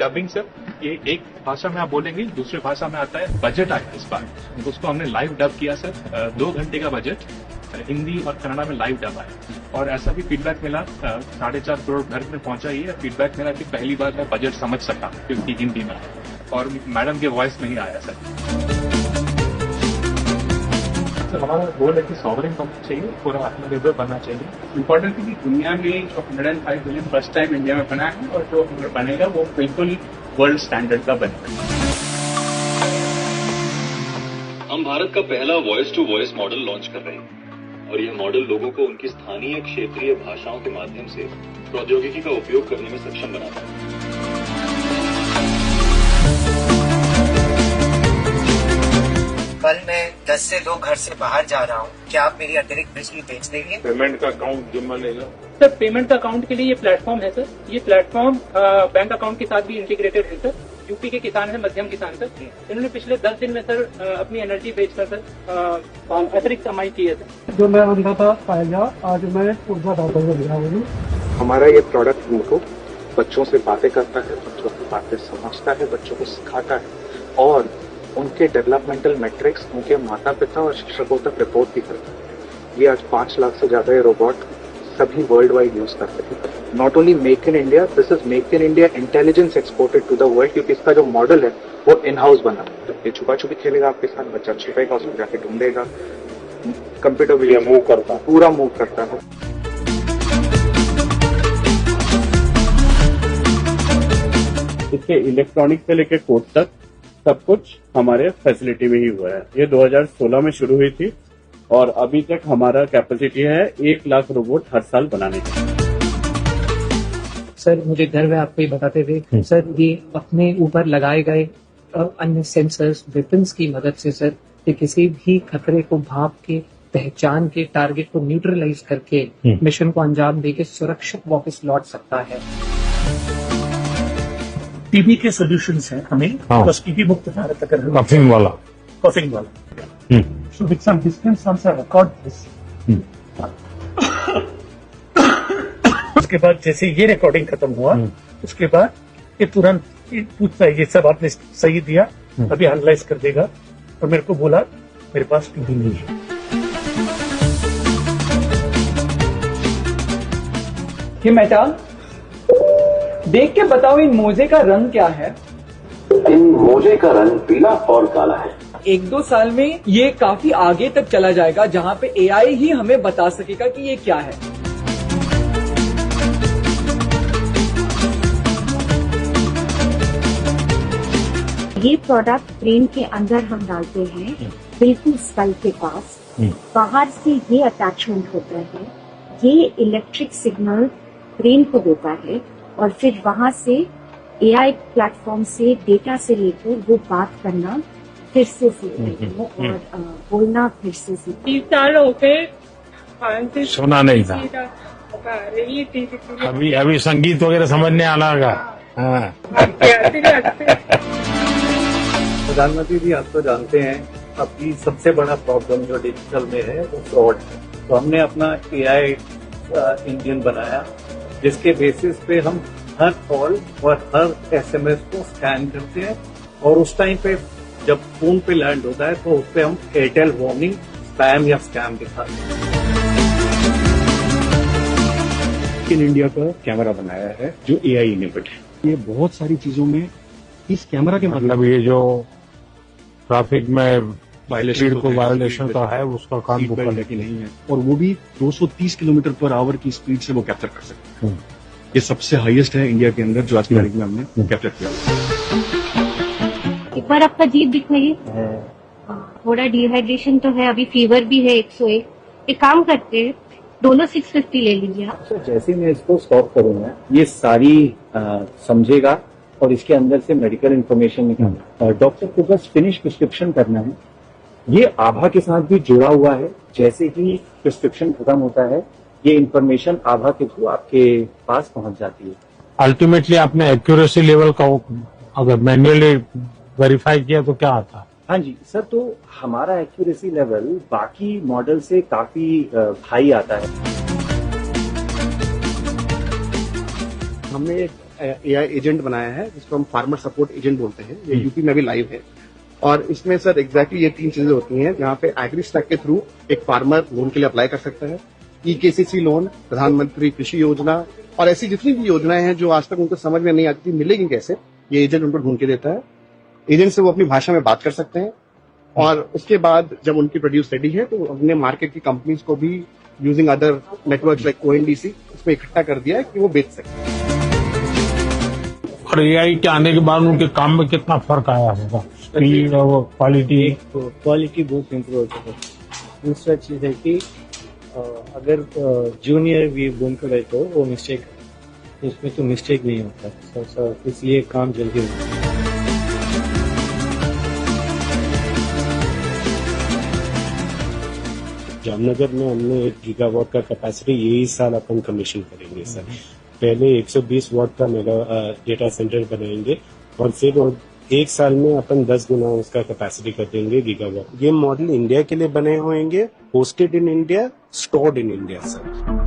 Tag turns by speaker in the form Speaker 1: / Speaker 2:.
Speaker 1: Dubbing sir, ये एक भाषा में आप बोलेंगे, दूसरी भाषा में आता है। बजट आया इस बार, उसको हमने लाइव डब किया सर। 2 घंटे का बजट हिंदी और कन्नड़ा में लाइव डब आया। और ऐसा भी फीडबैक मिला, 4.5 करोड़ घर में पहुंचा। ये फीडबैक मिला कि पहली बार मैं बजट समझ सका क्योंकि हिंदी में आया और मैडम के वॉइस में ही आया सर। हमारा गोल है कि सॉवरेन बनना चाहिए, पूरा आत्मनिर्भर बनना चाहिए।
Speaker 2: इम्पोर्टेंट है कि दुनिया में जो 105 बिलियन फर्स्ट टाइम इंडिया में बना है और जो बनेगा वो बिल्कुल वर्ल्ड स्टैंडर्ड का बनेगा।
Speaker 3: हम भारत का पहला voice to voice model launch कर रहे हैं और यह मॉडल लोगों को उनकी स्थानीय क्षेत्रीय भाषाओं के माध्यम से प्रौद्योगिकी का उपयोग करने में सक्षम बनाता है।
Speaker 4: कल मैं 10 से 2 घर से बाहर जा रहा हूँ, क्या आप मेरी अतिरिक्त बिजली बेच देंगे?
Speaker 5: पेमेंट का अकाउंट जिम्मा लेगा
Speaker 6: सर। पेमेंट का अकाउंट के लिए ये प्लेटफॉर्म है सर। ये प्लेटफॉर्म बैंक अकाउंट के साथ भी इंटीग्रेटेड है सर। यूपी के किसान है, मध्यम किसान सर, इन्होंने पिछले 10 दिन में सर अपनी एनर्जी बेचकर सर अतिरिक्त कमाई की है सर।
Speaker 7: जो मैं अंधा था पाया, आज मैं ऊर्जा दाता हो गया हूँ।
Speaker 8: हमारा ये प्रोडक्ट उनको बच्चों से बातें करता है, बच्चों की बातें समझता है, बच्चों को सिखाता है और उनके डेवलपमेंटल मैट्रिक्स उनके माता पिता और शिक्षकों तक रिपोर्ट भी करता है। ये आज 5 लाख से ज्यादा ये रोबोट सभी वर्ल्ड वाइड यूज करते हैं। Not only make in India, this is make in India intelligence exported to the world, क्योंकि इसका जो मॉडल है वो इन हाउस बना। ये छुपा छुपी खेलेगा आपके साथ, बच्चा छिपेगा, उसमें जाके ढूंढेगा। कंप्यूटर भी मूव करता है, पूरा मूव करता है।
Speaker 2: इसके इलेक्ट्रॉनिक से लेकर कोड तक सब कुछ हमारे फैसिलिटी में ही हुआ है। ये 2016 में शुरू हुई थी और अभी तक हमारा कैपेसिटी है 1 लाख रोबोट हर साल बनाने की।
Speaker 9: सर मुझे गर्व है आपको ये बताते हुए सर, ये अपने ऊपर लगाए गए अन्य सेंसर्स वेपन्स की मदद से सर ये किसी भी खतरे को भाप के, पहचान के, टारगेट को न्यूट्रलाइज करके मिशन को अंजाम देके सुरक्षित वापस लौट सकता है।
Speaker 7: टीबी के सॉल्यूशंस हैं हमें, बस टीबी मुक्त भारत अगर
Speaker 5: कफिंग वाला
Speaker 7: So with some distance once I record this. उसके बाद जैसे ये रिकॉर्डिंग खत्म हुआ, उसके बाद ये तुरंत पूछता है ये सब आपने सही दिया, अभी एनालाइज कर देगा और मेरे को बोला मेरे पास टीबी नहीं है।
Speaker 10: ये मेटाल देख के बताओ, इन मोजे का रंग क्या है?
Speaker 11: इन मोजे का रंग पीला और काला है।
Speaker 10: 1-2 साल में ये काफी आगे तक चला जाएगा जहां पे एआई ही हमें बता सकेगा कि ये क्या है।
Speaker 12: ये प्रोडक्ट ब्रेन के अंदर हम डालते हैं, बिल्कुल स्कल के पास। बाहर से ये अटैचमेंट होता है, ये इलेक्ट्रिक सिग्नल ब्रेन को देता है और फिर वहां से एआई प्लेटफॉर्म से डेटा से लेकर वो बात करना फिर से सीखते हैं और बोलना फिर से सीखते हैं।
Speaker 5: सुना नहीं था, अभी संगीत वगैरह समझने आना का।
Speaker 13: प्रधानमंत्री जी, आप तो जानते हैं अभी सबसे बड़ा प्रॉब्लम जो डिजिटल में है वो फ्रॉड है। तो हमने अपना एआई इंजन बनाया जिसके बेसिस पे हम हर कॉल और हर एसएमएस को स्कैन करते हैं और उस टाइम पे जब फोन पे लैंड होता है तो उस पे हम एयरटेल वार्निंग, स्पैम या स्कैम दिखाते हैं।
Speaker 14: इन इंडिया का कैमरा बनाया है जो एआई इनेबल्ड है। ये बहुत सारी चीजों में इस कैमरा के
Speaker 5: मतलब ये जो ट्रैफिक में स्पीड को वायोलेशन का है उसका काम वो करने की नहीं है,
Speaker 14: और वो भी 230 किलोमीटर पर आवर की स्पीड से वो कैप्चर कर सकते हैं। ये सबसे हाईएस्ट है इंडिया के अंदर जो आज की तारीख में हमने कैप्चर किया।
Speaker 12: एक बार आपका जीभ दिखाइए। थोड़ा डिहाइड्रेशन तो है, अभी फीवर भी है 101। एक काम करते हैं, दोनों 650 ले लीजिए आप।
Speaker 13: तो जैसे मैं इसको स्टॉप करूंगा ये सारी समझेगा और इसके अंदर से मेडिकल इन्फॉर्मेशन निकालना। डॉक्टर को बस फिनिश प्रिस्क्रिप्शन करना है। ये आभा के साथ भी जुड़ा हुआ है। जैसे ही प्रिस्क्रिप्शन खत्म होता है ये इन्फॉर्मेशन आभा के थ्रू आपके पास पहुंच जाती है।
Speaker 5: अल्टीमेटली आपने एक्यूरेसी लेवल का अगर मैन्युअली वेरीफाई किया तो क्या आता?
Speaker 13: हाँ जी सर, तो हमारा एक्यूरेसी लेवल बाकी मॉडल से काफी हाई आता है।
Speaker 15: हमने एक AI एजेंट बनाया है जिसको हम फार्मर सपोर्ट एजेंट बोलते हैं। ये यूपी में भी लाइव है और इसमें सर एग्जैक्टली ये 3 चीजें होती हैं जहाँ पे एग्रीस्टैक के थ्रू एक फार्मर लोन के लिए अप्लाई कर सकता है, EKCC लोन, प्रधानमंत्री कृषि योजना और ऐसी जितनी भी योजनाएं हैं जो आज तक उनको समझ में नहीं आती थी मिलेगी कैसे, ये एजेंट उनको ढूंढ के देता है। एजेंट से वो अपनी भाषा में बात कर सकते हैं और उसके बाद जब उनकी प्रोड्यूस रेडी है तो हमने मार्केट की कंपनीज को भी using other networks like ONDC उसमें इकट्ठा कर दिया है कि वो बेच सकें।
Speaker 5: और AI के आने के बाद उनके काम में कितना फर्क आया होगा, स्पीड और
Speaker 13: क्वालिटी बहुत इम्प्रूव हो चुका है। दूसरा चीज है कि अगर जूनियर भी बोन कर रहे तो वो मिस्टेक, उसमें तो मिस्टेक नहीं होता, इसलिए काम जल्दी होता है।
Speaker 16: जामनगर में हमने 1 गीगावाट का कैपेसिटी यही साल अपन कमीशन करेंगे सर। पहले 120 वाट का मेगा डेटा सेंटर बनाएंगे और फिर 1 साल में अपन 10 गुना उसका कैपेसिटी कर देंगे गीगावाट। ये मॉडल इंडिया के लिए बने होंगे, hosted in India, stored in India sir.